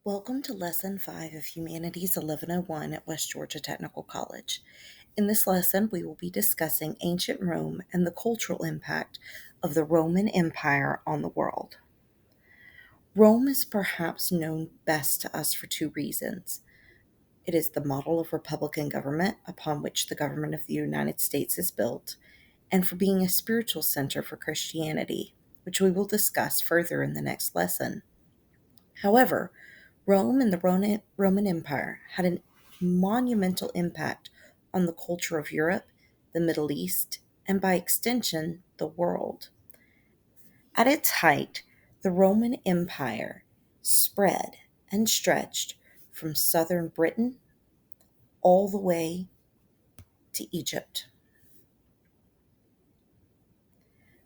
Welcome to Lesson 5 of Humanities 1101 at West Georgia Technical College. In this lesson, we will be discussing ancient Rome and the cultural impact of the Roman Empire on the world. Rome is perhaps known best to us for two reasons. It is the model of republican government upon which the government of the United States is built, and for being a spiritual center for Christianity, which we will discuss further in the next lesson. However, Rome and the Roman Empire had a monumental impact on the culture of Europe, the Middle East, and by extension, the world. At its height, the Roman Empire spread and stretched from southern Britain all the way to Egypt,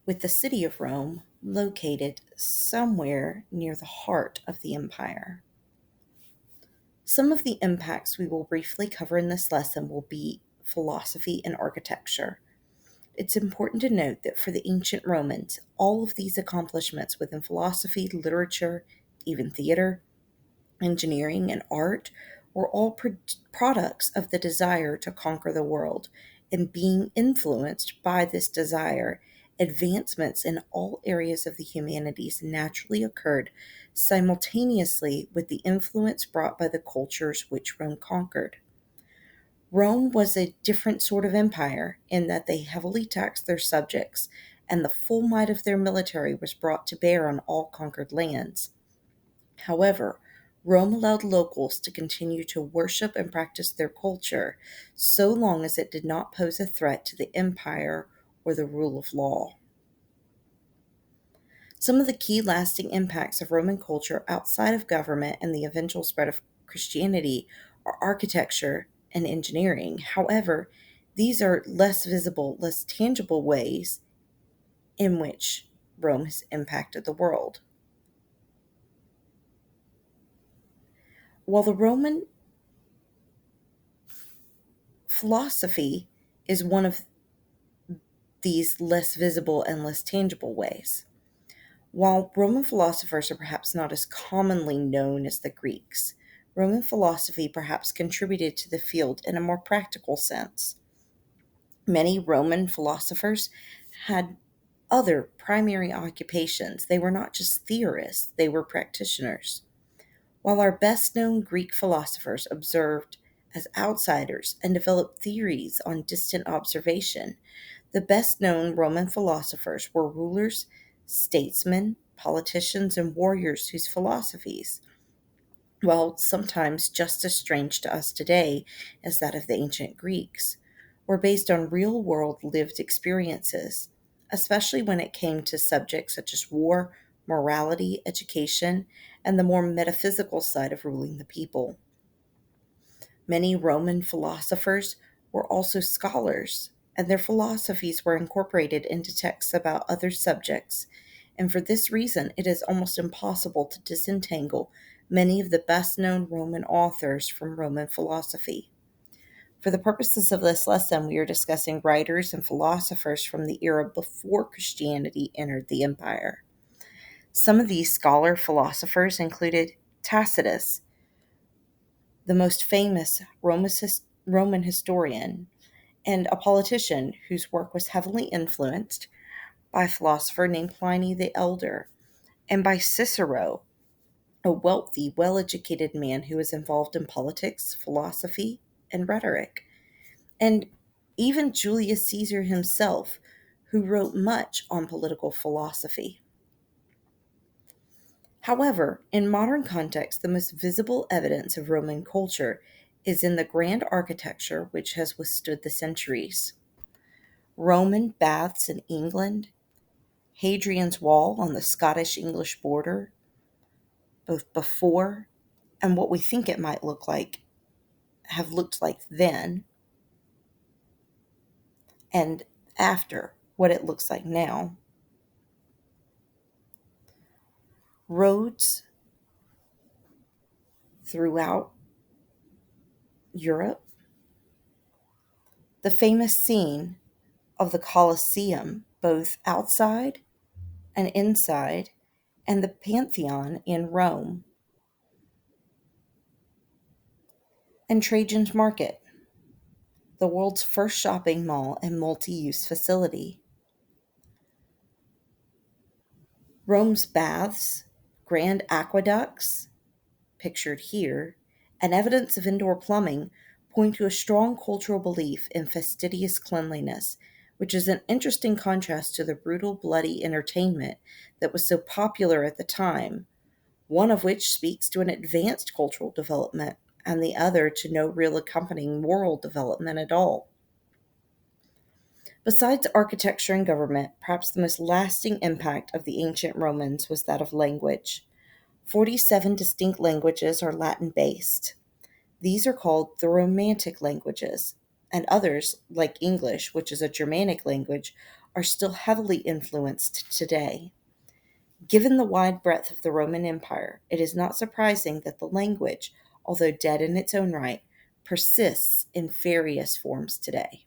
with the city of Rome located somewhere near the heart of the empire. Some of the impacts we will briefly cover in this lesson will be philosophy and architecture. It's important to note that for the ancient Romans, all of these accomplishments within philosophy, literature, even theater, engineering, and art were all products of the desire to conquer the world, and being influenced by this desire, advancements in all areas of the humanities naturally occurred simultaneously with the influence brought by the cultures which Rome conquered. Rome was a different sort of empire in that they heavily taxed their subjects, and the full might of their military was brought to bear on all conquered lands. However, Rome allowed locals to continue to worship and practice their culture so long as it did not pose a threat to the empire or the rule of law. Some of the key lasting impacts of Roman culture outside of government and the eventual spread of Christianity are architecture and engineering. However, these are less visible, less tangible ways in which Rome has impacted the world. While the Roman philosophy is one of these less visible and less tangible ways. While Roman philosophers are perhaps not as commonly known as the Greeks, Roman philosophy perhaps contributed to the field in a more practical sense. Many Roman philosophers had other primary occupations. They were not just theorists, they were practitioners. While our best known Greek philosophers observed as outsiders and developed theories on distant observation, the best known Roman philosophers were rulers, statesmen, politicians, and warriors whose philosophies, while sometimes just as strange to us today as that of the ancient Greeks, were based on real world lived experiences, especially when it came to subjects such as war, morality, education, and the more metaphysical side of ruling the people. Many Roman philosophers were also scholars, and their philosophies were incorporated into texts about other subjects, and for this reason it is almost impossible to disentangle many of the best known Roman authors from Roman philosophy. For the purposes of this lesson, we are discussing writers and philosophers from the era before Christianity entered the empire. Some of these scholar philosophers included Tacitus, the most famous Roman historian, and a politician whose work was heavily influenced by a philosopher named Pliny the Elder, and by Cicero, a wealthy, well educated man who was involved in politics, philosophy, and rhetoric, and even Julius Caesar himself, who wrote much on political philosophy. However, in modern context, the most visible evidence of Roman culture is in the grand architecture which has withstood the centuries. Roman baths in England, Hadrian's Wall on the Scottish English border, both before and what we think it might look like, have looked like then, and after what it looks like now. Roads throughout Europe, the famous scene of the Colosseum, both outside and inside, and the Pantheon in Rome. And Trajan's Market, the world's first shopping mall and multi-use facility. Rome's baths, grand aqueducts, pictured here, and evidence of indoor plumbing point to a strong cultural belief in fastidious cleanliness, which is an interesting contrast to the brutal, bloody entertainment that was so popular at the time, one of which speaks to an advanced cultural development and the other to no real accompanying moral development at all. Besides architecture and government, perhaps the most lasting impact of the ancient Romans was that of language. 47 distinct languages are Latin based. These are called the Romantic languages, and others, like English, which is a Germanic language, are still heavily influenced today. Given the wide breadth of the Roman Empire, it is not surprising that the language, although dead in its own right, persists in various forms today.